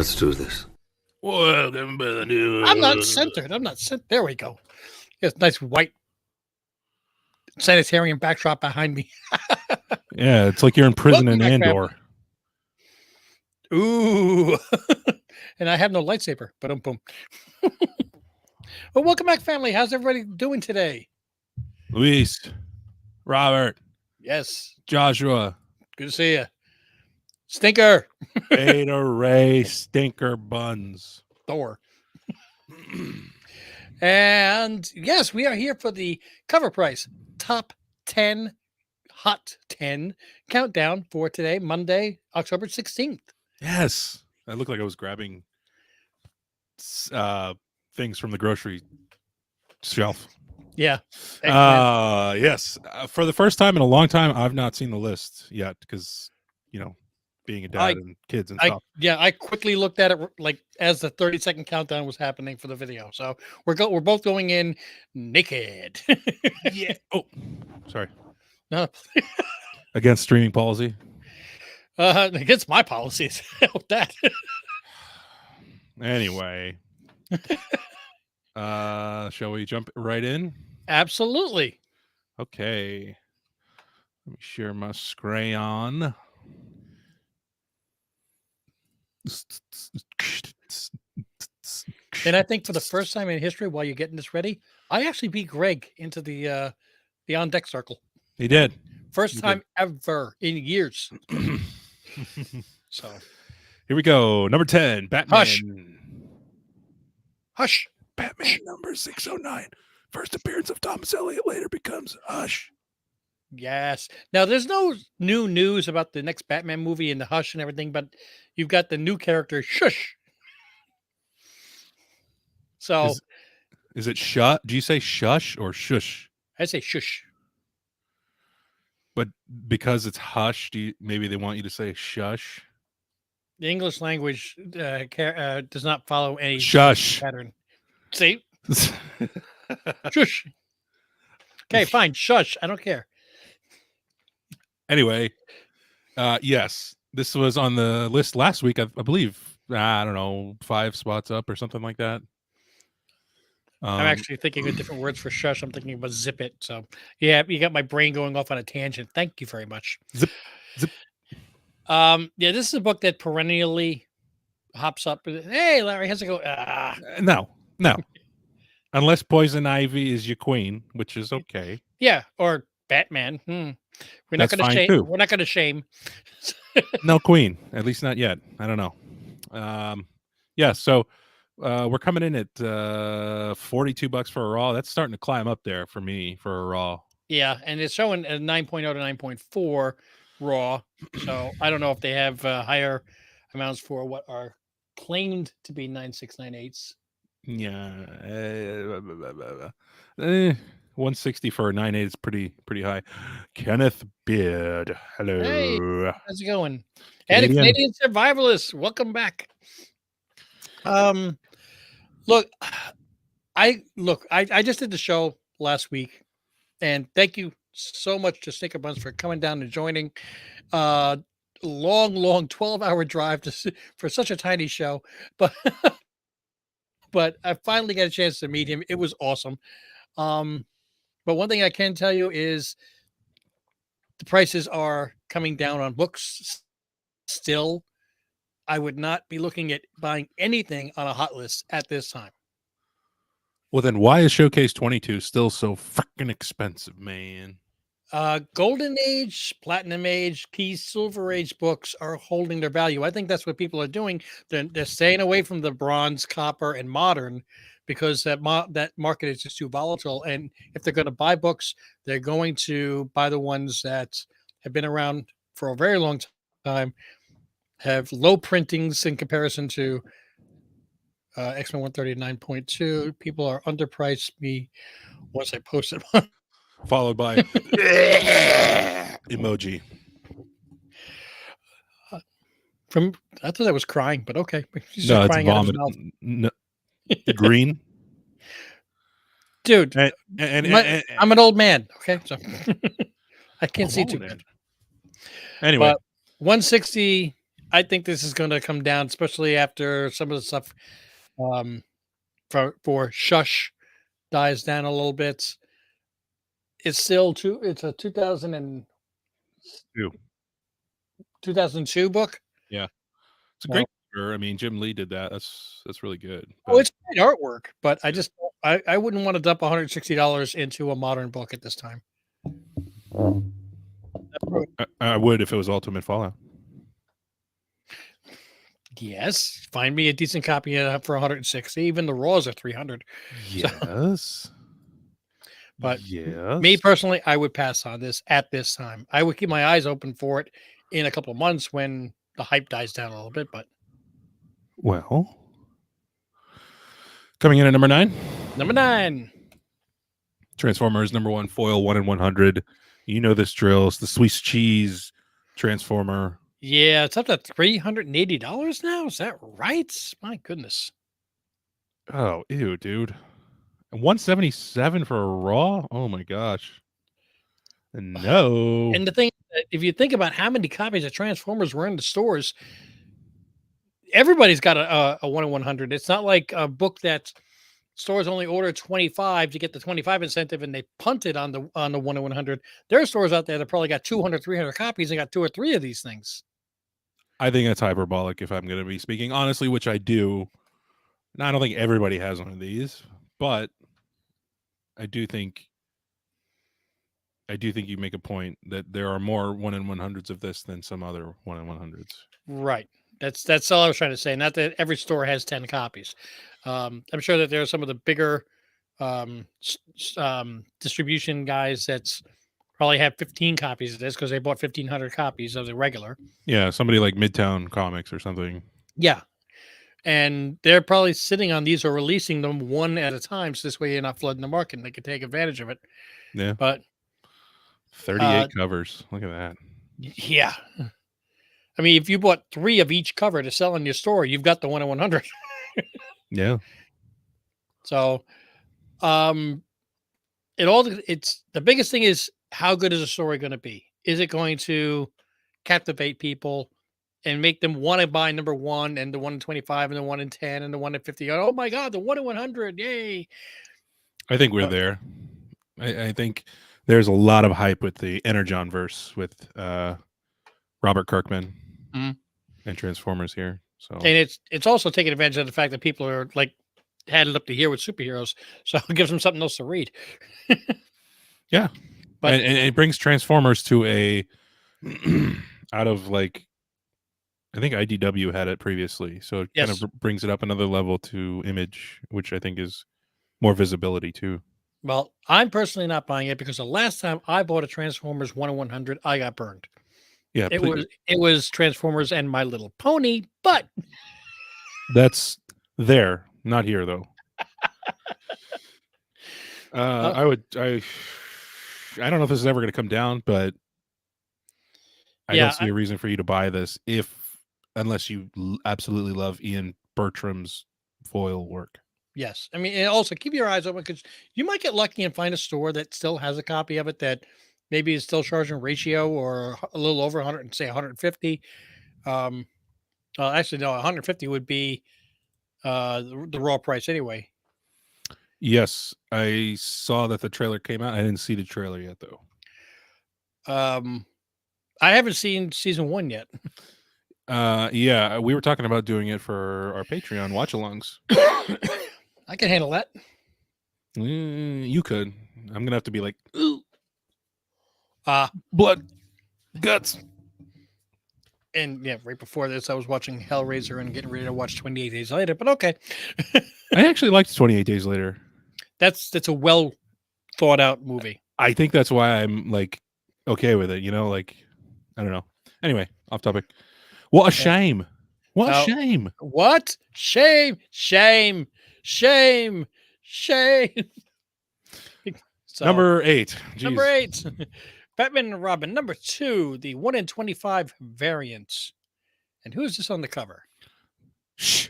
Let's do this. Welcome to the new. I'm not centered. I'm not centered. There we go. It's nice white sanitarium backdrop behind me. Yeah, it's like you're in prison in Welcome back, Andor. Ooh. And I have no lightsaber. But boom. Well, welcome back, family. How's everybody doing today? Luis, Robert, Yes. Joshua, Good to see you. Stinker. Beta Ray, Stinker Buns. Thor. And yes, we are here for the Cover Price Top 10 Hot 10 countdown for today, Monday, October 16th. Yes, I looked like I was grabbing things from the grocery shelf. Yeah. Yes. For the first time in a long time, I've not seen the list yet because, being a dad and kids and stuff. I quickly looked at it like as the 30-second countdown was happening for the video. So we're both going in naked. Yeah. Oh, sorry. No. Against streaming policy. Against my policies. Help that. Anyway. Shall we jump right in? Absolutely. Okay. Let me share my scrayon. And I think for the first time in history, while you're getting this ready, I actually beat Greg into the on deck circle. He did. First time ever in years. So here we go. Number 10, Batman. Hush. Batman number 609. First appearance of Thomas Elliott later becomes Hush. Yes. Now there's no new news about the next Batman movie and the Hush and everything, but you've got the new character Shush. So is it shut? Do you say shush or shush? I say shush. But because it's hush, maybe they want you to say shush? The English language does not follow any shush pattern. See? Shush. Okay, fine. Shush. I don't care. Anyway, yes, this was on the list last week. I believe, I don't know, 5 spots up or something like that. I'm actually thinking of different words for shush. I'm thinking about zip it. So, yeah, you got my brain going off on a tangent. Thank you very much. Zip. Yeah, this is a book that perennially hops up. Hey, Larry, how's it going? No. Unless Poison Ivy is your queen, which is okay. Yeah, or Batman. We're not going to shame. Too. We're not going to shame. No queen, at least not yet. I don't know. Yeah, so we're coming in at $42 for a raw. That's starting to climb up there for me for a raw. Yeah, and it's showing a 9.0 to 9.4 raw. So I don't know if they have higher amounts for what are claimed to be 9.698s. Yeah, 160 for a 9.8 is pretty high. Kenneth Beard, hello. Hey, how's it going? And Canadian survivalist, welcome back. Look, I just did the show last week, and thank you so much to Stinker Buns for coming down and joining. Long 12-hour drive for such a tiny show, but I finally got a chance to meet him. It was awesome. But one thing I can tell you is the prices are coming down on books still. I would not be looking at buying anything on a hot list at this time. Well, then why is Showcase 22 still so freaking expensive, man? Golden Age, Platinum Age, Key Silver Age books are holding their value. I think that's what people are doing. They're staying away from the bronze, copper, and modern because that market is just too volatile. And if they're going to buy books, they're going to buy the ones that have been around for a very long time, have low printings in comparison to X-Men 139.2. People are underpriced me once I post it. Followed by emoji. I thought I was crying, but okay. No, it's vomit. No, green. Dude, I'm an old man. Okay, so I can't see too good. Anyway, but 160 I think this is going to come down, especially after some of the stuff um, for Shush dies down a little bit. It's still two. It's a 2. 2002 book. Yeah. It's a So, great cover. I mean, Jim Lee did that. That's really good. oh, But it's great artwork, but I yeah. just I wouldn't want to dump $160 into a modern book at this time. I would if it was Ultimate Fallout. Yes, find me a decent copy of that for 160. Even the raws are 300. Yes. But yes. me personally, I would pass on this at this time. I would keep my eyes open for it in a couple of months when the hype dies down a little bit. But Well, coming in at number 9, number 9, Transformers #1 foil 1 in 100. You know this drill. It's the Swiss cheese Transformer. yeah, it's up to $380 now. Is that right? My goodness. Oh, ew, dude. 177 for a raw? Oh my gosh. No. And the thing, if you think about how many copies of Transformers were in the stores, everybody's got a 1 in 100. It's not like a book that stores only order 25 to get the 25 incentive and they punt it on the 1 in 100. There are stores out there that probably got 200, 300 copies and got 2 or 3 of these things. I think that's hyperbolic if I'm going to be speaking honestly, which I do. Now, I don't think everybody has one of these, but I do think you make a point that there are more 1 in 100s of this than some other 1 in 100s. Right. That's all I was trying to say. Not that every store has 10 copies. I'm sure that there are some of the bigger distribution guys that's probably have 15 copies of this because they bought 1,500 copies of the regular. Yeah, somebody like Midtown Comics or something. Yeah. And they're probably sitting on these or releasing them one at a time. So this way you're not flooding the market and they can take advantage of it. Yeah. But 38 covers. Look at that. yeah. I mean, if you bought 3 of each cover to sell in your store, you've got the 1 in 100. Yeah. So, it's the biggest thing is how good is the story going to be? Is it going to captivate people and make them want to buy number 1 and the 1 in 25 and the 1 in 10 and the 1 in 50? Oh my God, the 1 in 100. Yay. I think we're there. I think there's a lot of hype with the Energon verse with Robert Kirkman and Transformers here. So And it's also taking advantage of the fact that people are like had it up to here with superheroes. So it gives them something else to read. yeah. But and it brings Transformers to a out of like I think IDW had it previously. So it kind yes. of brings it up another level to Image, which I think is more visibility too. Well, I'm personally not buying it because the last time I bought a Transformers 1 in 100, I got burned. Yeah, It was Transformers and My Little Pony, but that's there, not here though. I don't know if this is ever going to come down, but I don't see a reason for you to buy this unless you absolutely love Ian Bertram's foil work. Yes. I mean, and also keep your eyes open because you might get lucky and find a store that still has a copy of it that maybe is still charging ratio or a little over 100 and say 150. Actually, no, 150 would be the raw price anyway. Yes, I saw that the trailer came out. I didn't see the trailer yet, though. I haven't seen season 1 yet. Yeah, we were talking about doing it for our Patreon watch-alongs. I can handle that. You could. I'm gonna have to be like, blood, guts. And yeah, right before this, I was watching Hellraiser and getting ready to watch 28 Days Later. But okay, I actually liked 28 Days Later. That's a well thought out movie. I think that's why I'm like okay with it. You know, like I don't know. Anyway, off topic. What a shame! What a shame! What shame! Shame! Shame! Shame! So, number 8. Jeez. Number 8. Batman and Robin. Number 2, the 1 in 25 variants. And who's this on the cover? Shh.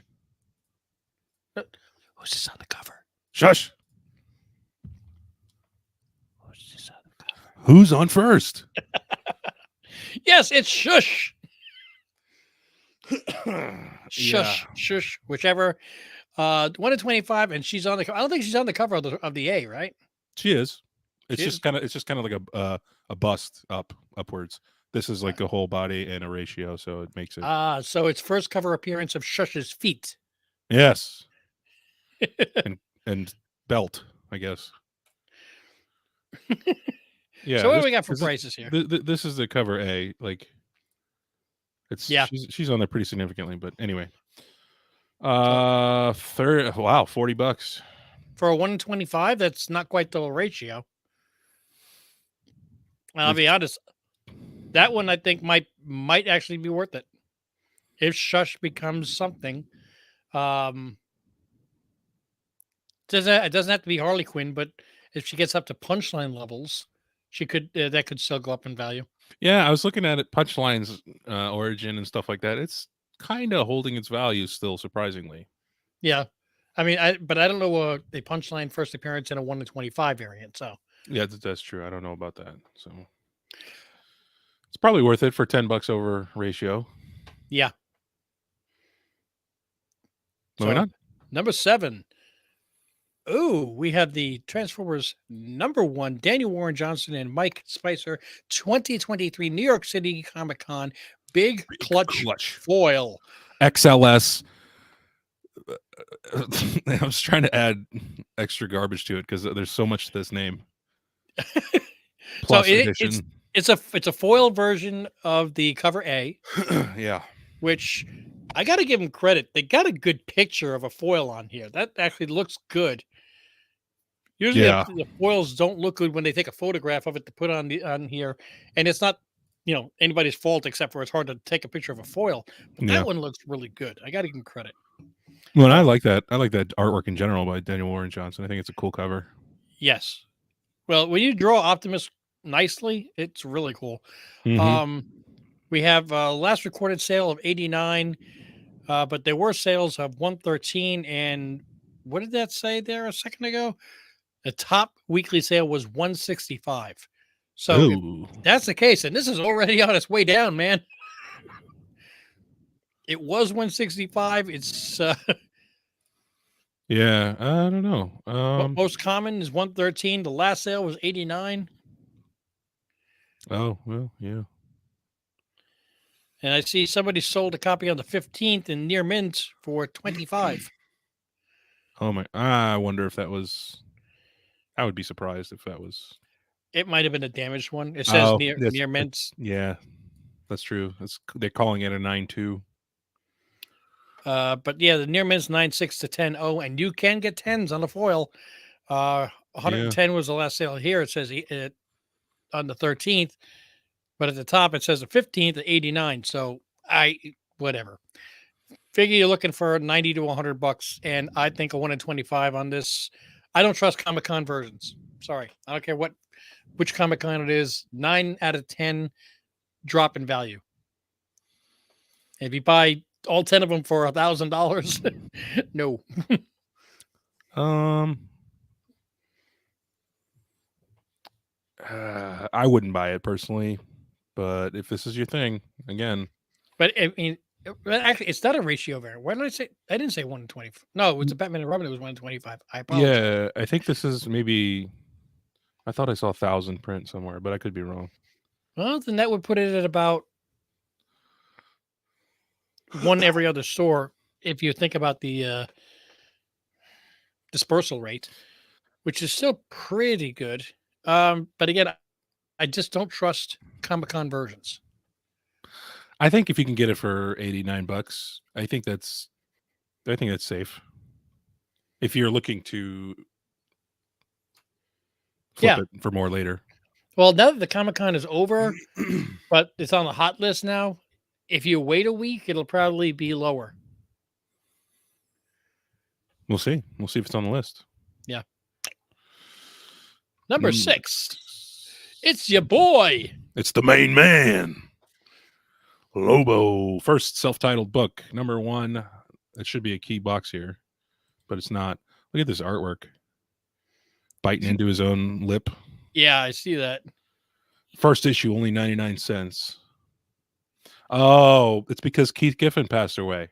Who's this on the cover? Shush. Who's this on the cover? Who's on first? Yes, it's Shush. Shush, shush, whichever. 1 in 25, and she's on the. I don't think she's on the cover of the A, right? She is. It's She just is. kind of like a bust upwards. This is like a whole body and a ratio, so it makes it. So it's first cover appearance of Shush's feet. Yes. and belt, I guess. Yeah. So what do we got for prices here? This is the cover A. Like, it's she's on there pretty significantly, but anyway. Wow, $40 for a 1 in 25. That's not quite the ratio. I'll be honest. That one I think might actually be worth it if Shush becomes something. It doesn't have to be Harley Quinn, but if she gets up to Punchline levels, she could that could still go up in value. Yeah, I was looking at it, Punchline's origin and stuff like that. It's kind of holding its value still, surprisingly. Yeah, I mean, I don't know a Punchline first appearance in a 1 in 25 variant. So yeah, that's true. I don't know about that. So it's probably worth it for $10 over ratio. Yeah. Moving on. Number 7. Oh, we have the Transformers #1, Daniel Warren Johnson and Mike Spicer, 2023 New York City Comic-Con Big Clutch foil. XLS. I was trying to add extra garbage to it because there's so much to this name. Plus it's a foil version of the cover A. Yeah. Which I got to give them credit. They got a good picture of a foil on here. That actually looks good. Usually the foils don't look good when they take a photograph of it to put on here, and it's not, anybody's fault except for it's hard to take a picture of a foil. But that one looks really good. I got to give them credit. Well, I like that. I like that artwork in general by Daniel Warren Johnson. I think it's a cool cover. Yes. Well, when you draw Optimus nicely, it's really cool. Mm-hmm. We have last recorded sale of 89, but there were sales of 113. And what did that say there a second ago? The top weekly sale was 165. So if that's the case, and this is already on its way down, man. It was 165. It's yeah, I don't know. Most common is 113. The last sale was 89. Oh, well, yeah. And I see somebody sold a copy on the 15th in near mint for 25. Oh my! I wonder if that was. I would be surprised if that was. It might have been a damaged one. It says near mint. Yeah, that's true. They're calling it a 9.2. But yeah, the near mint's 9.6 to 10.0, and you can get 10s on the foil. 110 was the last sale here. It says on the 13th, but at the top it says the 15th at 89. So whatever. Figure you're looking for 90 to $100, and I think a 1 in 25 on this. I don't trust Comic-Con versions. Sorry, I don't care which Comic-Con it is. 9 out of 10 drop in value. If you buy all 10 of them for $1,000, no. I wouldn't buy it personally, but if this is your thing, again. But I mean, actually, it's not a ratio variant. Why did I say? I didn't say 1 in 20. No, it was a Batman and Robin. It was 1 in 25. I apologize. Yeah, I think this is maybe. I thought I saw 1,000 print somewhere, but I could be wrong. Well, then that would put it at about one every other store. If you think about the dispersal rate, which is still pretty good. But again, I just don't trust Comic-Con versions. I think if you can get it for $89, I think that's safe. If you're looking to flip it for more later. Well, now that the Comic-Con is over, but it's on the hot list now, if you wait a week, it'll probably be lower. We'll see. We'll see if it's on the list. Yeah. Number 6. It's your boy. It's the main man. Lobo. First self-titled book. Number 1. It should be a key box here, but it's not. Look at this artwork. Biting into his own lip. Yeah, I see that. First issue, only 99 cents. Oh, it's because Keith Giffen passed away,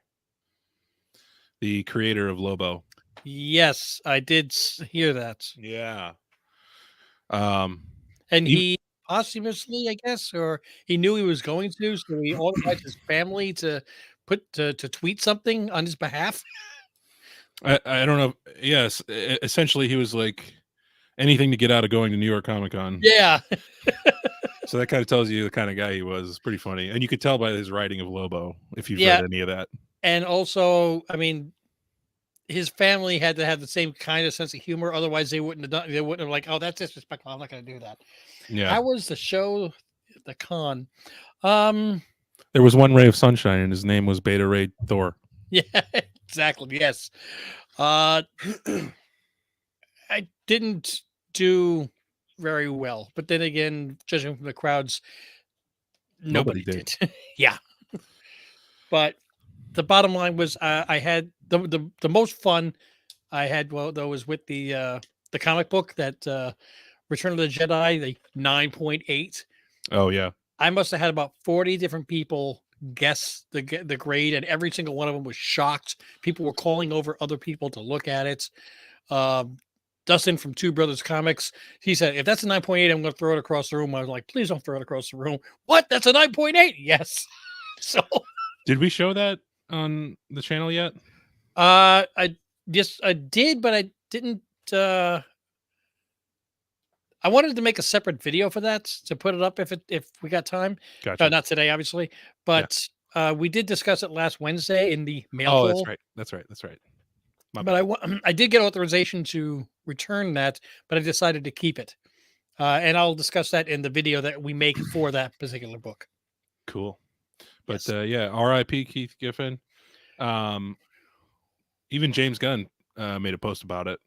the creator of Lobo. Yes, I did hear that. Yeah. Um, And Ev- he posthumously, I guess, or he knew he was going to, so he authorized his family to to tweet something on his behalf. I don't know. Yes, essentially, he was like anything to get out of going to New York Comic Con. Yeah. So that kind of tells you the kind of guy he was. It's pretty funny, and you could tell by his writing of Lobo if you've Yeah. read any of that. And also, I mean, his family had to have the same kind of sense of humor. Otherwise, they wouldn't have done. They wouldn't have like, oh, that's disrespectful. I'm not going to do that. Yeah, How was the show, the con? Um, there was one ray of sunshine, and his name was Beta Ray Thor. yeah, exactly. Yes. I didn't do very well, but then again, judging from the crowds, nobody Nobody did. did. Yeah. But the bottom line was, I had the most fun I had. Well, though, was with the comic book that Return of the Jedi, the 9.8. Oh yeah, I must have had about 40 different people guess the grade, and every single one of them was shocked. People were calling over other people to look at it. Um, Dustin from Two Brothers Comics, he said, if that's a 9.8, I'm going to throw it across the room. I was like, please don't throw it across the room. What? That's a 9.8? Yes. So, did we show that on the channel yet? I did, but I didn't. I wanted to make a separate video for that to put it up if we got time. Gotcha. Not today, obviously, but we did discuss it last Wednesday in the mail Oh, hole. that's right. But I did get authorization to return that, but I decided to keep it, and I'll discuss that in the video that we make for that particular book. Cool. But Yes. yeah, R.I.P. Keith Giffen. Even James Gunn made a post about it,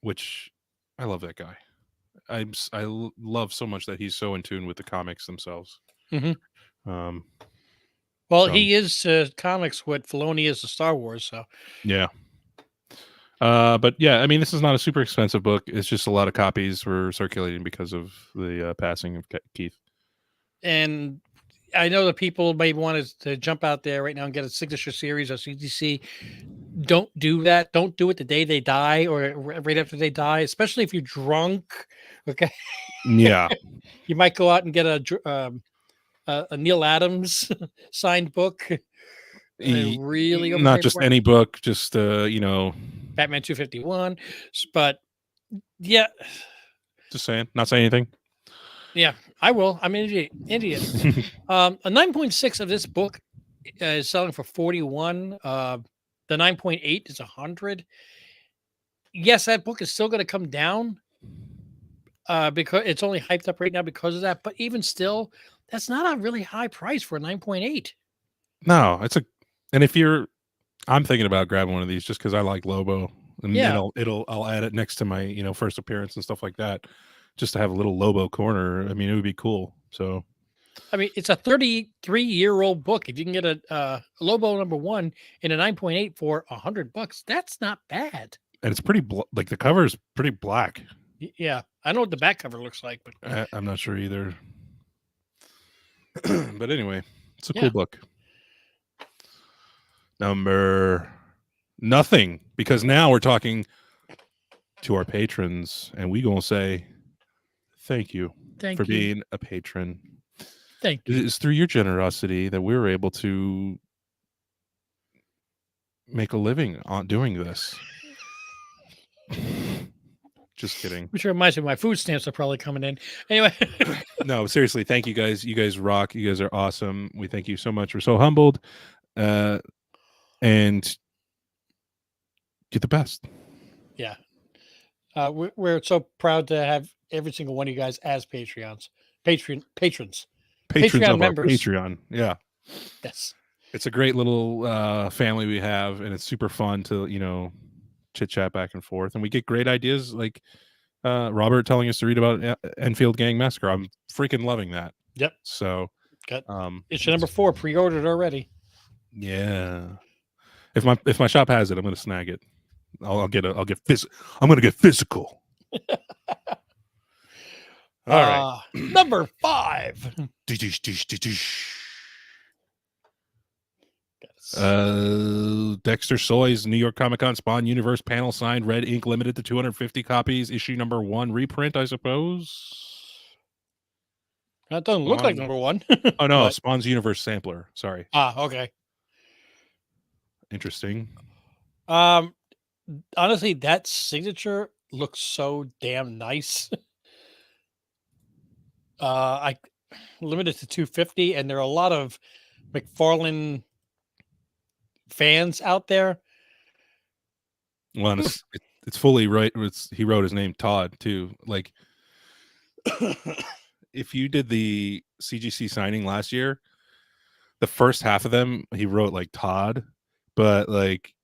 which I love that guy. Love so much that he's so in tune with the comics themselves. Mhm. Um, Well, so- he is to comics what Filoni is to Star Wars, so yeah. But yeah, I mean, this is not a super expensive book. It's just a lot of copies were circulating because of the passing of Keith. and I know that people may want to jump out there right now and get a signature series or CDC. Don't do that. Don't do it the day they die or right after they die, especially if you're drunk. Okay, Yeah. you might go out and get a Neil Adams signed book. Really not overpay just for it. any book, just you know, Batman 251. But yeah, just saying, not saying anything. yeah, I will. I'm an idiot. A 9.6 of this book is selling for 41. The 9.8 is 100. Yes, that book is still going to come down because it's only hyped up right now because of that. But even still, that's not a really high price for a 9.8. No, and if you're, I'm thinking about grabbing one of these just because I like Lobo, and Yeah. I'll add it next to my first appearance and stuff like that, just to have a little Lobo corner. I mean, it would be cool. So, I mean, it's a 33-year-old book. If you can get a Lobo #1 in a 9.8 for $100, that's not bad. and it's pretty like the cover is pretty black. Yeah, I know what the back cover looks like, but I'm not sure either. But anyway, it's a Yeah. cool book. Number nothing, because now we're talking to our patrons, and we gonna say thank you thank for you. being a patron. Thank It you. is through your generosity that we were able to make a living on doing this. Just kidding. Which reminds me, my food stamps are probably coming in. Anyway, No, seriously, thank you guys. You guys rock. You guys are awesome. We thank you so much. We're so humbled. And you're the best. yeah, we're so proud to have every single one of you guys as patrons. Patrons Patreon of our members. Patreon. Yeah. Yes. It's a great little family we have, and it's super fun to chit chat back and forth, and we get great ideas like Robert telling us to read about Enfield Gang Massacre. I'm freaking loving that. Yep. So Got issue number 4 pre-ordered already. Yeah. If my shop has it, I'm gonna snag it. I'm gonna get physical. All right. Number 5. Dexter Soy's New York Comic Con Spawn Universe panel signed, red ink, limited to 250 copies. Issue number 1 reprint, I suppose. That doesn't look like Spawn- number 1. Oh no, But- Spawn's Universe sampler. Sorry. okay. Interesting. Honestly, that signature looks so damn nice. I limited to 250, and there are a lot of McFarlane fans out there. Well, and it's fully right. He wrote his name Todd too. Like, if you did the CGC signing last year, the first half of them he wrote like Todd, but like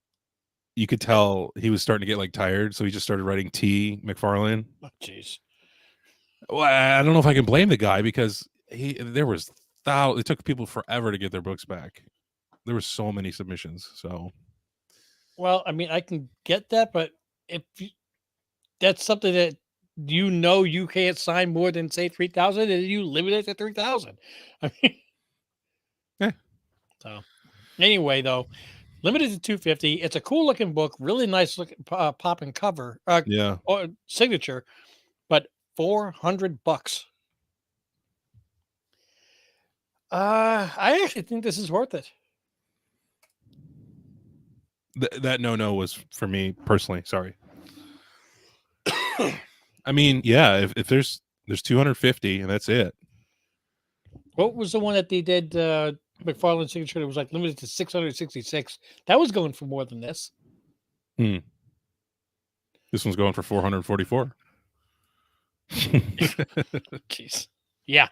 you could tell he was starting to get like tired, so he just started writing T McFarlane. Oh, jeez. Well, I don't know if I can blame the guy because it took people forever to get their books back. There were so many submissions. So, Well, I mean, I can get that, but if that's something that you can't sign more than say 3,000, and you limit it to 3,000. I mean, yeah. So, anyway, though, limited to 250. It's a cool looking book, really nice looking popping cover, Yeah. or signature, but $400. I actually think this is worth it. That no was for me personally. Sorry. I mean, yeah, if there's 250 and that's it. What was the one that they did McFarlane signature that was like limited to 666? That was going for more than this. This one's going for 444. Jeez. Yeah.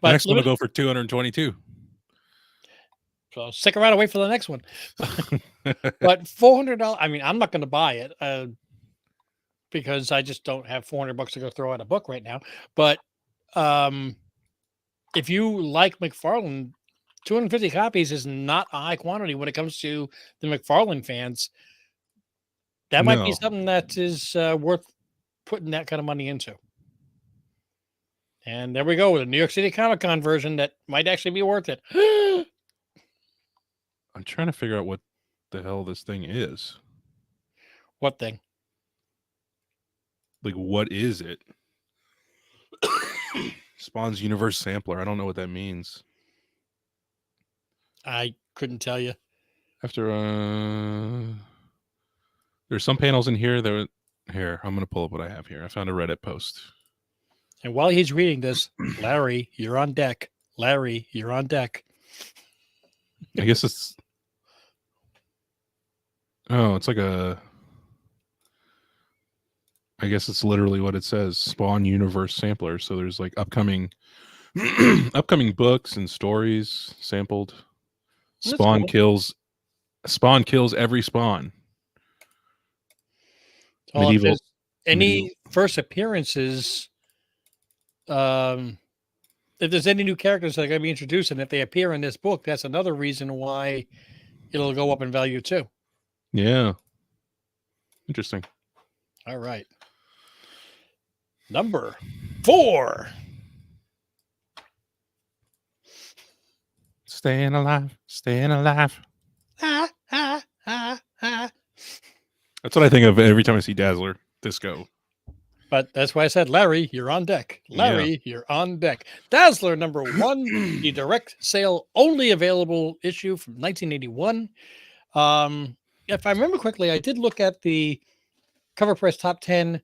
The next one will go for 222. So stick around and wait for the next one. But $400, I mean, I'm not going to buy it because I just don't have $400 to go throw out a book right now. But if you like McFarlane, 250 copies is not a high quantity when it comes to the McFarlane fans. That might be something that is worth putting that kind of money into. And there we go with a New York City Comic Con version that might actually be worth it. I'm trying to figure out what the hell this thing is. What thing? Like, what is it? Spawn's Universe sampler. I don't know what that means. I couldn't tell you. After there's some panels in here that here. I'm gonna pull up what I have here. I found a Reddit post. And while he's reading this, Larry, you're on deck. Larry, you're on deck. I guess it's it's like I guess it's literally what it says, Spawn Universe sampler. So there's like upcoming books and stories sampled. Spawn kills every Spawn. Medieval. Any first appearances, if there's any new characters that are going to be introduced, and if they appear in this book, that's another reason why it'll go up in value too. Yeah. Interesting. All right. Number 4. Staying alive. Ah, ah, ah, ah. That's what I think of every time I see Dazzler Disco. But that's why I said, Larry, you're on deck. Larry, you're on deck. Dazzler number 1, the direct sale only available issue from 1981. If I remember correctly, I did look at the Cover Press Top 10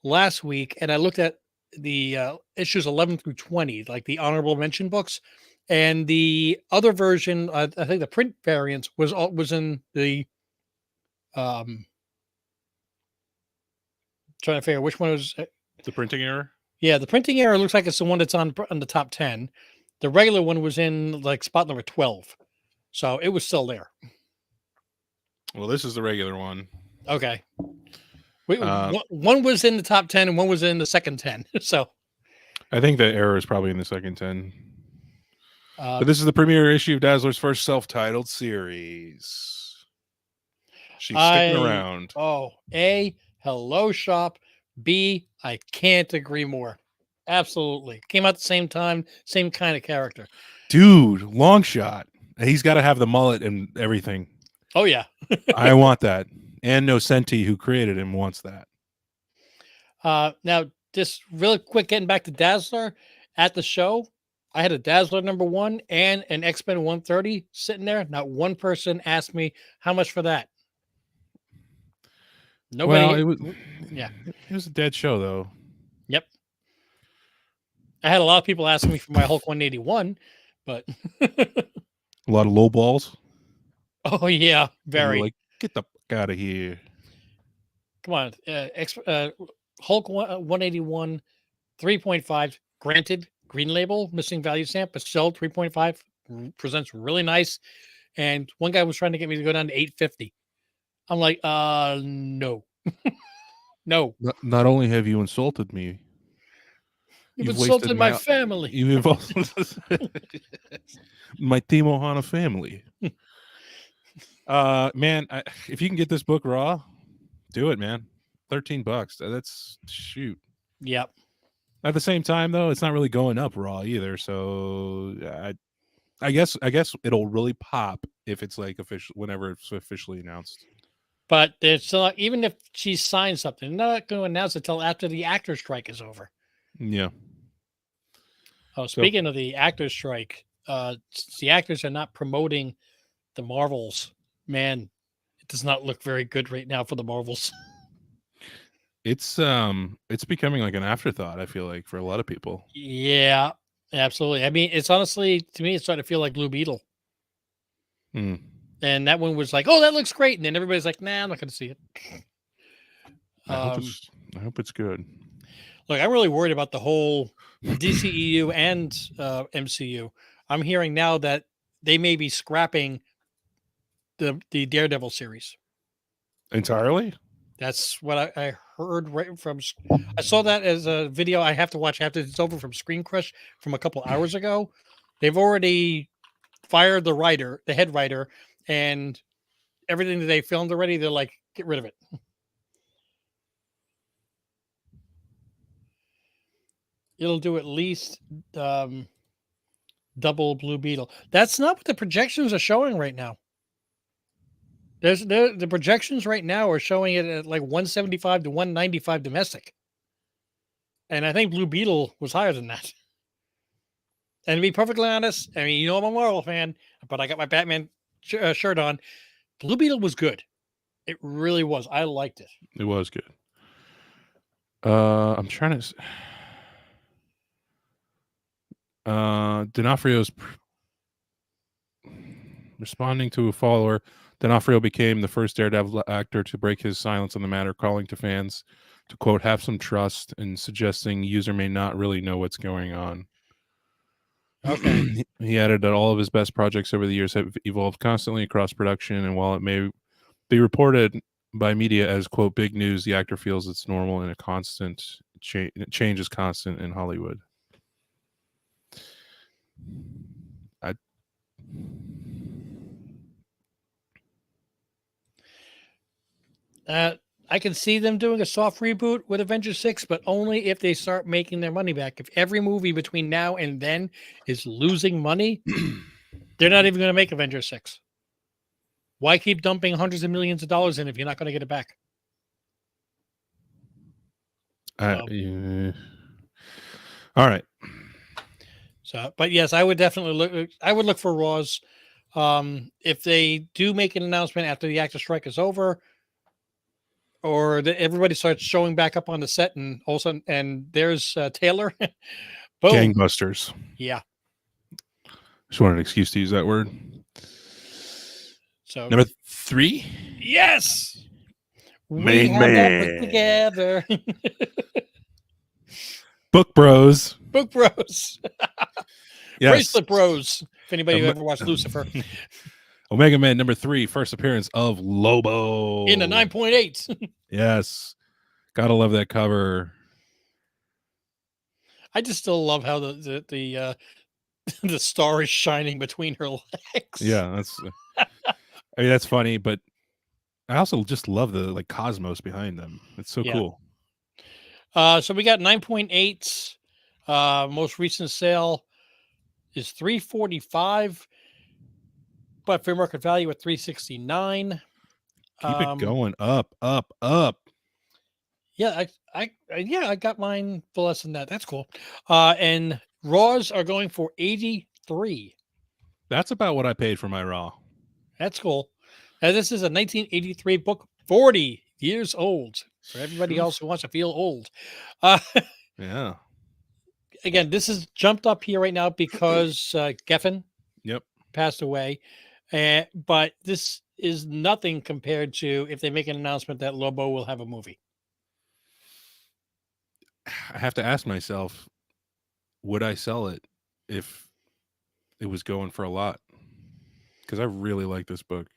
last week, and I looked at the issues 11 through 20, like the honorable mention books, and the other version, I think the print variant was in the trying to figure out which one was the printing error. Yeah, the printing error looks like it's the one that's on the top 10. The regular one was in like spot number 12, so it was still there. Well, this is the regular one. Okay. One was in the top 10 and one was in the second 10. So I think the error is probably in the second 10. But this is the premiere issue of Dazzler's first self-titled series. She's sticking around. Oh, A, hello shop. B, I can't agree more. Absolutely. Came out at the same time, same kind of character. Dude, long shot. He's got to have the mullet and everything. Oh yeah. I want that. And Nocenti, who created him, wants that. Now, just really quick, getting back to Dazzler at the show, I had a Dazzler #1 and an X-Men 130 sitting there. Not one person asked me how much for that. Nobody. Well, Yeah. It was a dead show, though. Yep. I had a lot of people asking me for my Hulk 181, but A lot of low balls. oh yeah, very. Like, get the fuck out of here. Come on, Hulk 181, 3.5. Granted, green label, missing value stamp, but still 3.5 presents really nice. And one guy was trying to get me to go down to 850. I'm like, no, no. Not only have you insulted me, You've wasted insulted my family. You've also my Timo Hana family. Man, if you can get this book raw, do it, man. $13. That's shoot. Yep. At the same time, though, it's not really going up raw either. So I guess it'll really pop if it's like official whenever it's officially announced. But there's still, even if she signs something, they're not going to announce it until after the actor strike is over. Yeah. Oh, speaking of the actor strike, the actors are not promoting the Marvels. Man, it does not look very good right now for the Marvels. It's becoming like an afterthought, I feel like, for a lot of people. Yeah, absolutely. I mean, it's honestly, to me, it's starting to feel like Blue Beetle. Mm. And that one was like, oh, that looks great. And then everybody's like, nah, I'm not going to see it. I hope it's good. Look, I'm really worried about the whole DCEU and MCU. I'm hearing now that they may be scrapping the Daredevil series Entirely. That's what I heard right from. I saw that as a video I have to watch after it's over from Screen Crush from a couple hours ago. They've already fired the head writer, and everything that they filmed already, they're like, get rid of it. It'll do at least double Blue Beetle. That's not what the projections are showing right now. The projections right now are showing it at like 175 to 195 domestic. And I think Blue Beetle was higher than that. And to be perfectly honest, I mean, I'm a Marvel fan, but I got my Batman shirt on. Blue Beetle was good. It really was. I liked it. It was good. I'm trying to. D'Onofrio's responding to a follower. D'Onofrio became the first Daredevil actor to break his silence on the matter, calling to fans to, quote, have some trust and suggesting user may not really know what's going on. Okay. He added that all of his best projects over the years have evolved constantly across production, and while it may be reported by media as, quote, big news, the actor feels it's normal and a constant change is constant in Hollywood. I can see them doing a soft reboot with Avengers 6, but only if they start making their money back. If every movie between now and then is losing money, they're not even going to make Avengers 6. Why keep dumping hundreds of millions of dollars in if you're not going to get it back? Yeah. All right. So, but yes, I would definitely look. I would look for Raws. If they do make an announcement after the actor strike is over, or everybody starts showing back up on the set, and also, and there's Taylor. Boom. Gangbusters. Yeah. Just wanted an excuse to use that word. So number 3. Yes. We have that together. Book Bros. Book Bros. Yes. Bracelet Bros. If anybody who ever watched Lucifer. Omega Man number 3, first appearance of Lobo. In a 9.8. Yes. Gotta love that cover. I just still love how the star is shining between her legs. Yeah, that's I mean, that's funny, but I also just love the cosmos behind them. It's so cool. So we got 9.8. Most recent sale is $345. but fair market value at $369. Keep it going up, up, up. Yeah, I got mine for less than that. That's cool. And Raws are going for 83. That's about what I paid for my Raw. That's cool. Now, this is a 1983 book, 40 years old. For everybody else who wants to feel old. Yeah. Again, this is jumped up here right now because Geffen Yep. passed away. But this is nothing compared to if they make an announcement that Lobo will have a movie. I have to ask myself, would I sell it if it was going for a lot? Because I really like this book.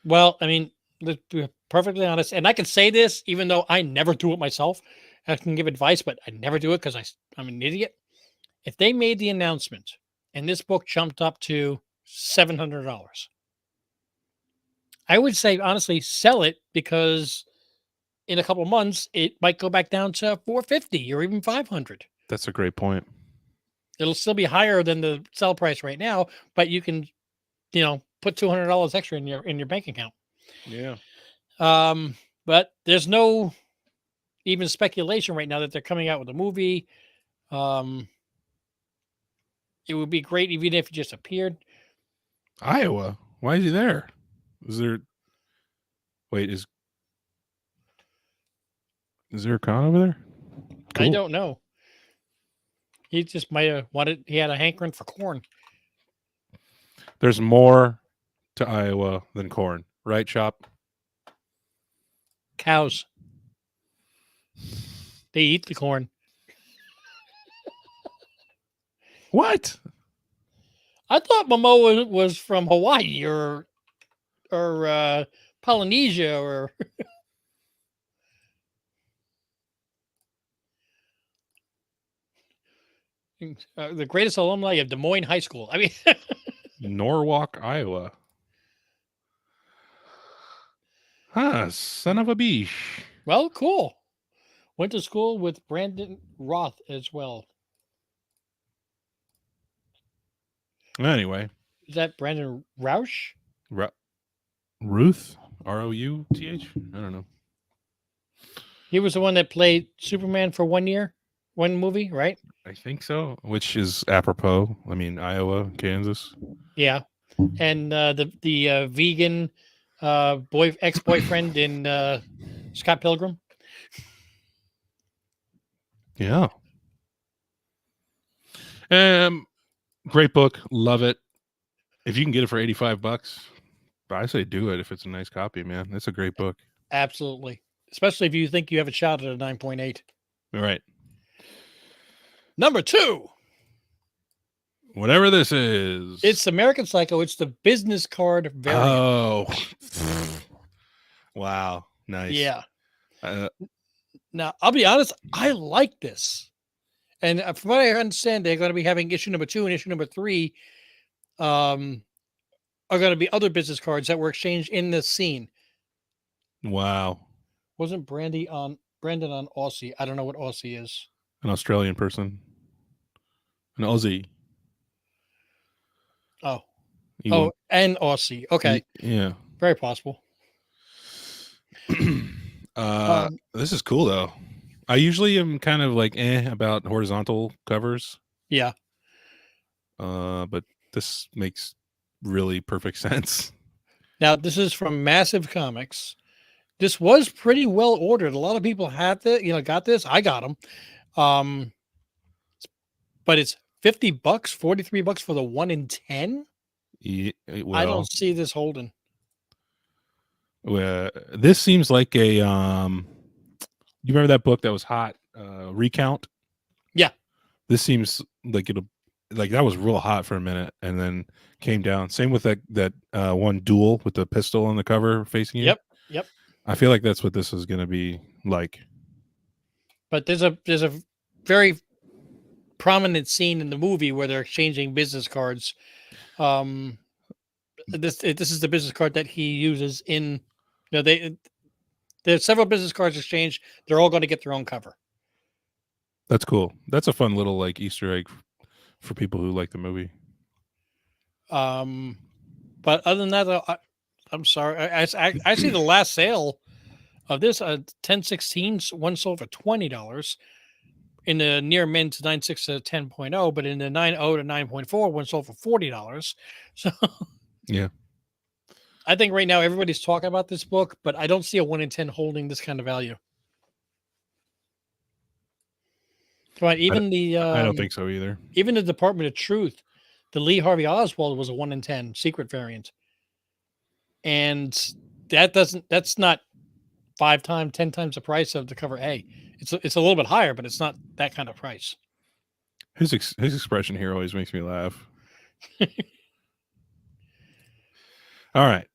Well, I mean, let's be perfectly honest, and I can say this even though I never do it myself. I can give advice, but I never do it because I'm an idiot. If they made the announcement and this book jumped up to $700, I would say honestly sell it because in a couple of months it might go back down to $450 or even $500. That's a great point. It'll still be higher than the sell price right now, but you can, put $200 extra in your bank account. Yeah. But there's no even speculation right now that they're coming out with a movie. It would be great even if it just appeared. Iowa. Why is he there? Is there? Wait, is there a con over there? I Cool. don't know. He just might have wanted. He had a hankering for corn. There's more to Iowa than corn, right, Chop? Cows. They eat the corn. What? I thought Momoa was from Hawaii or Polynesia or. The greatest alumni of Des Moines High School. I mean, Norwalk, Iowa. Huh, son of a beesh. well, cool. Went to school with Brandon Roth as well. Anyway. Is that Brandon Roush? Ruth? Routh? I don't know. He was the one that played Superman for 1 year, one movie, right? I think so, which is apropos. I mean, Iowa, Kansas. Yeah. And the vegan ex-boyfriend in Scott Pilgrim. Yeah. Great book. Love it. If you can get it for $85, I say do it if it's a nice copy, man. It's a great book. Absolutely. Especially if you think you have a shot at a 9.8. All right. Number 2. Whatever this is. It's American Psycho. It's the business card variant. Oh. Wow. Nice. Yeah. Now, I'll be honest. I like this. And from what I understand, they're going to be having issue number 2 and issue number 3 are going to be other business cards that were exchanged in this scene. Wow. Wasn't Brandon on Aussie? I don't know what Aussie is. An Australian person. An Aussie. Oh. And Aussie. Okay. Yeah. Very possible. This is cool though. I usually am kind of like about horizontal covers. Yeah. But this makes really perfect sense. Now, this is from Massive Comics. This was pretty well ordered. A lot of people had got this. I got them. But it's $50, $43 for the 1 in 10. Yeah, well, I don't see this holding. This seems like a you remember that book that was hot, Recount? Yeah. This seems like that was real hot for a minute and then came down. Same with that one Duel with the pistol on the cover facing you. Yep. I feel like that's what this is going to be like. But there's a very prominent scene in the movie where they're exchanging business cards. This is the business card that he uses in. There's several business cards exchanged. They're all going to get their own cover. That's cool. That's a fun little Easter egg for people who like the movie. But other than that, though, I'm sorry. I see the last sale of this 1016 one sold for $20 in the near mint to 9.6 to 10.0, but in the 9.0 to 9.4 one sold for $40. So Yeah. I think right now everybody's talking about this book, but I don't see a 1 in 10 holding this kind of value. Right, even I don't think so either. even the Department of Truth, the Lee Harvey Oswald was a 1 in 10 secret variant, and that's not 5 times, 10 times the price of the cover A. It's a little bit higher, but it's not that kind of price. His expression here always makes me laugh. All right.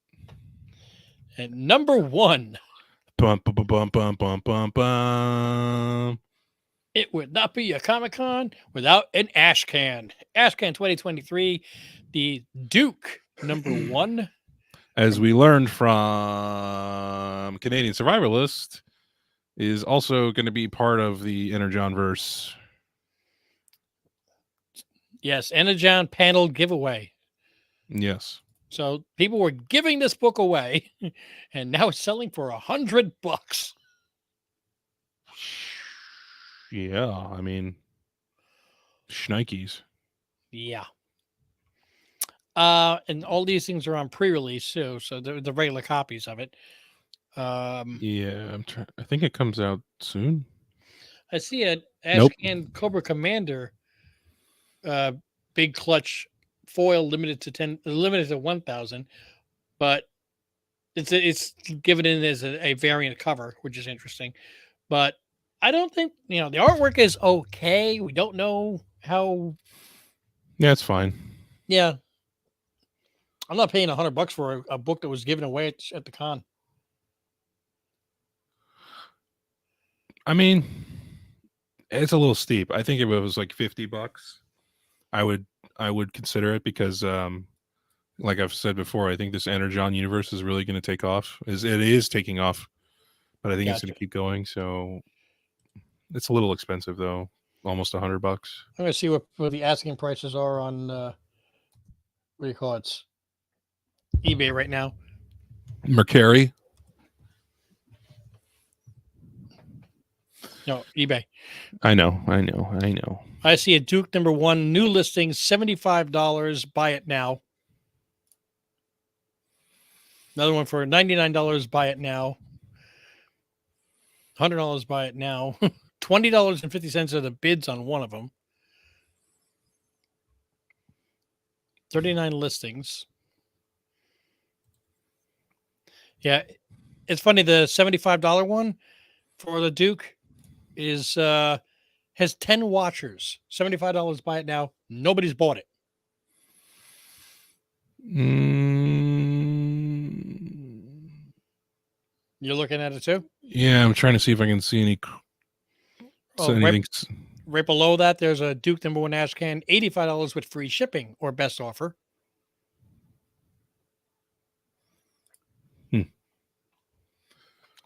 And number 1, Bum bum bum bum bum bum bum. it would not be a Comic-Con without an Ashcan. Ashcan 2023, the Duke number 1. As we learned from Canadian Survivalist, is also going to be part of the Energon verse. Yes, Energon panel giveaway. Yes. So people were giving this book away, and now it's selling for $100. Yeah, I mean, shnikes. Yeah. And all these things are on pre-release too, so the regular copies of it. Yeah, I think it comes out soon. I see it. Nope. Ashcan Cobra Commander, big clutch foil limited to 1,000, but it's given in as a variant cover, which is interesting. But I don't think the artwork is okay. We don't know how. Yeah, it's fine. Yeah, I'm not paying $100 for a book that was given away at the con. I mean, it's a little steep. I think if it was like $50, I would consider it because like I've said before, I think this Energon universe is really going to take off. It is taking off, but I think it's going to keep going. So it's a little expensive though, almost $100. I'm going to see what the asking prices are on what do you call it? eBay right now. Mercari. No, eBay. I know. I see a Duke number 1 new listing, $75. Buy it now. Another one for $99. Buy it now. $100. Buy it now. $20.50 are the bids on one of them. 39 listings. Yeah, it's funny. The $75 one for the Duke is has 10 watchers. $75. Buy it now. Nobody's bought it. You're looking at it too? Yeah, I'm trying to see if I can see any. Anything. Right below that, there's a Duke number 1 Ashcan, $85 with free shipping or best offer.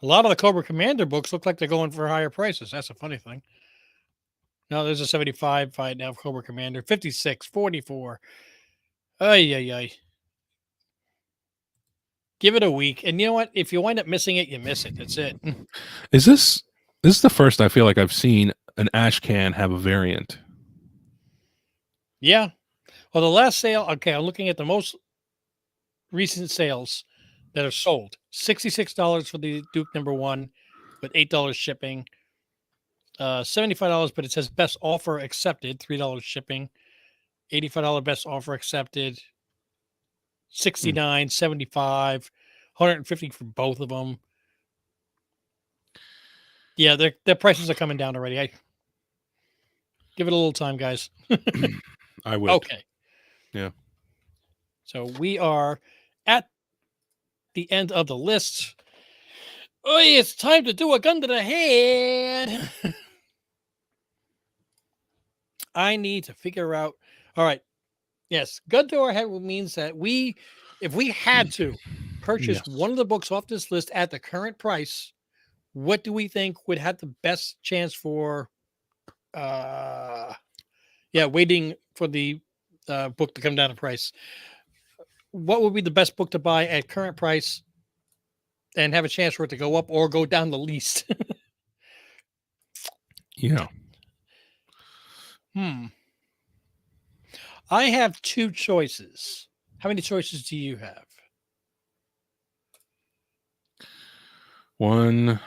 A lot of the Cobra Commander books look like they're going for higher prices. That's a funny thing. No, there's a 75 fight now of Cobra Commander, 56, 44. Ay. Give it a week. And you know what? If you wind up missing it, you miss it. That's it. Is this is the first I feel like I've seen an Ashcan have a variant? Yeah. Well, the last sale, okay, I'm looking at the most recent sales that are sold. $66 for the Duke number 1 with $8 shipping. $75, but it says best offer accepted, $3 shipping. $85 best offer accepted. 69, 75, 150 for both of them. Yeah, their prices are coming down already. I give it a little time, guys. I would. Okay. Yeah. So we are at the end of the list. Oh, it's time to do a gun to the head. I need to figure out. All right. Yes, gun to our head means that if we had to purchase one of the books off this list at the current price, what do we think would have the best chance for waiting for the book to come down in price? what would be the best book to buy at current price and have a chance for it to go up or go down the least? Yeah. I have two choices. How many choices do you have? 1,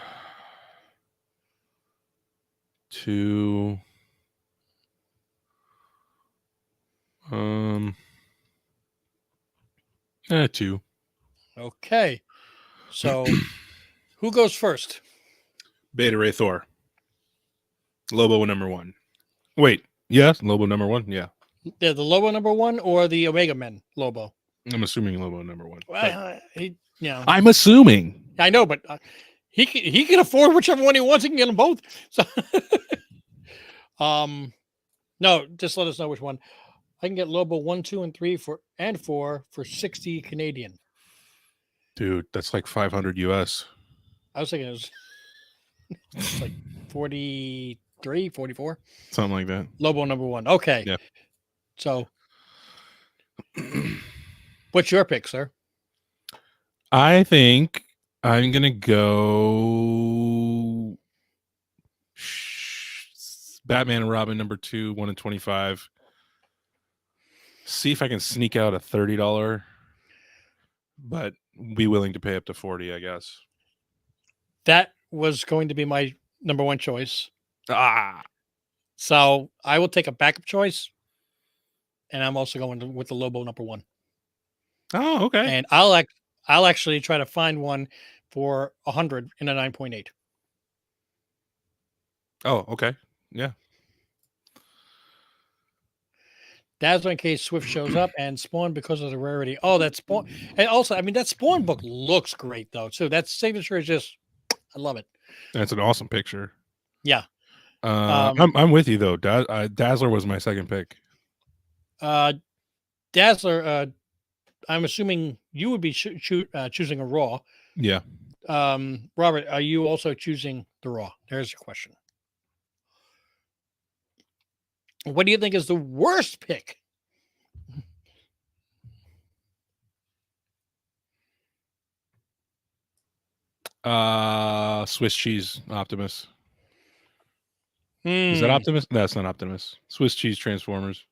2. 2. Okay. So who goes first? Beta Ray Thor. Lobo number 1. Wait, yes, Lobo number 1. Yeah, The Lobo number 1 or the Omega Men Lobo? I'm assuming Lobo number 1. Well, I'm assuming. I know, but he can afford whichever one he wants. He can get them both. So, no, just let us know which one. I can get Lobo 1, 2, and 3 for 60 Canadian. Dude, that's like 500 US. I was thinking it was like 43, 44. Something like that. Lobo number 1. Okay. Yeah. So, what's your pick, sir? I think I'm going to go Batman and Robin number 2, 1 in 25. See if I can sneak out a $30, but be willing to pay up to 40, I guess. That was going to be my number 1 choice. Ah. So I will take a backup choice, and I'm also going with the Lobo number 1. Oh, okay. And I'll actually try to find one for 100 in a 9.8. Oh, okay. Yeah. Dazzler in case Swift shows up, and Spawn because of the rarity. Oh, that Spawn. And also, I mean, that Spawn book looks great, though, too. That signature is just, I love it. That's an awesome picture. Yeah. I'm with you, though. Dazzler was my second pick. Dazzler, I'm assuming you would be choosing a Raw. Yeah. Robert, are you also choosing the Raw? There's your question. What do you think is the worst pick? Swiss cheese Optimus. Is that Optimus? No, that's not Optimus. Swiss cheese Transformers.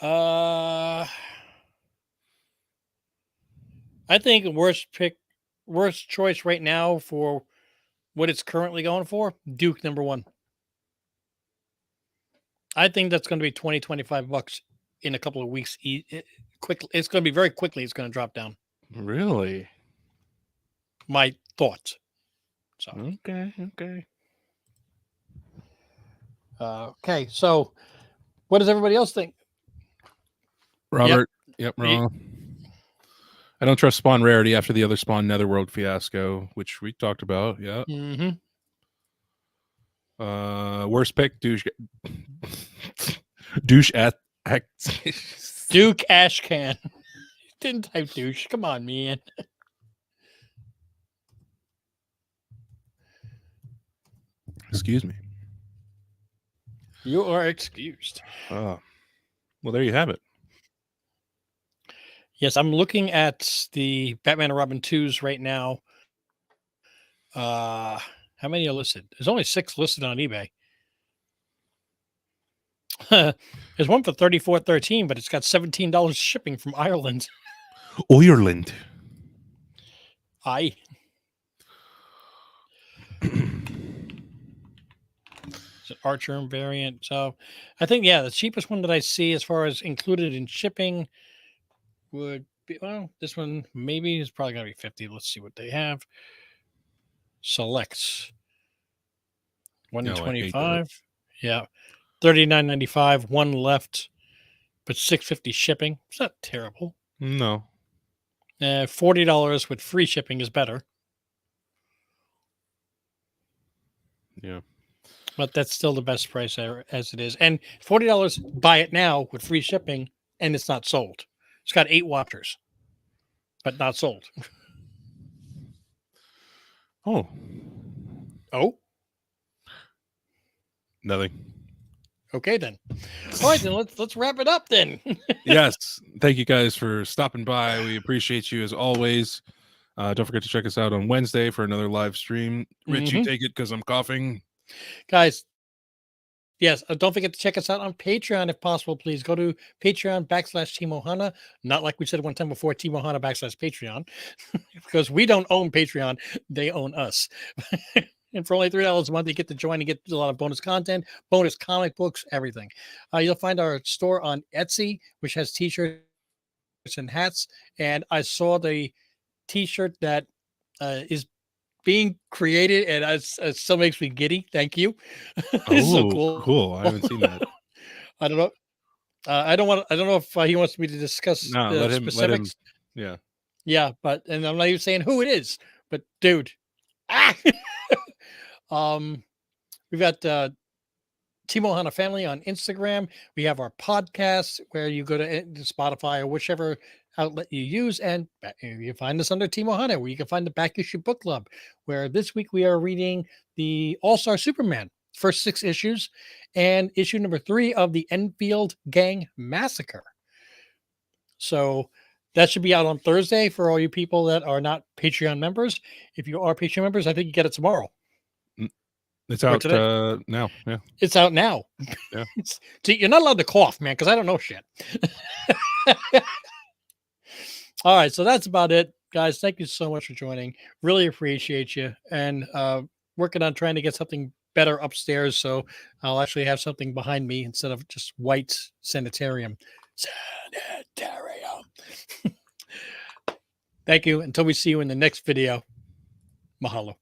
I think worst choice right now for what it's currently going for, Duke number 1. I think that's going to be $20-25 in a couple of weeks. Quickly, it's going to be very quickly. It's going to drop down. Really? My thoughts. So okay. Okay. So, what does everybody else think? Robert. Yep. Wrong. I don't trust Spawn rarity after the other Spawn Netherworld fiasco, which we talked about. Yeah. Mm-hmm. Worst pick, douche at Duke Ashcan. Didn't type douche. Come on, man. Excuse me. You are excused. Well, there you have it. Yes, I'm looking at the Batman and Robin 2s right now. How many are listed? There's only 6 listed on eBay. There's one for $34.13, but it's got $17 shipping from Ireland. Ireland. Aye. It's an Archer variant. So I think, the cheapest one that I see as far as included in shipping would be, well, this one maybe is probably going to be 50. Let's see what they have. Selects 125. Yeah. $39.95, one left, but $6.50 shipping. It's not terrible. No. $40 with free shipping is better. Yeah. But that's still the best price as it is. And $40, buy it now with free shipping, and it's not sold. It's got 8 watchers, but not sold. Oh. Oh? Nothing. Okay, then. All right, then let's wrap it up then. Yes. Thank you guys for stopping by. We appreciate you as always. Don't forget to check us out on Wednesday for another live stream. Rich, you Mhm. take it because I'm coughing. Guys, yes, don't forget to check us out on Patreon if possible. Please go to Patreon/Team Ohana. Not like we said one time before, Team Ohana/Patreon, because we don't own Patreon; they own us. And for only $3 a month, you get to join and get a lot of bonus content, bonus comic books, everything. You'll find our store on Etsy, which has T-shirts and hats. And I saw the T-shirt that is being created, and it still makes me giddy. Thank you. It's so Oh, cool. cool. I haven't seen that. I don't know. I don't want. I don't know if he wants me to discuss No, the let him. specifics. Yeah. Yeah, but and I'm not even saying who it is. But dude, ah! um, we've got Team Ohana Family on Instagram. We have our podcast where you go to Spotify or whichever outlet you use, and you find us under Team Ohana, where you can find the Back Issue Book Club, where this week we are reading the All-Star Superman, first 6 issues, and issue number 3 of the Enfield Gang Massacre. So that should be out on Thursday for all you people that are not Patreon members. If you are Patreon members, I think you get it tomorrow It's or out today. now. Yeah. It's out now. Yeah. See, you're not allowed to cough, man, because I don't know shit. All right, so that's about it, guys. Thank you so much for joining. Really appreciate you, and working on trying to get something better upstairs, so I'll actually have something behind me instead of just white sanitarium. Sanitarium. Thank you. Until we see you in the next video. Mahalo.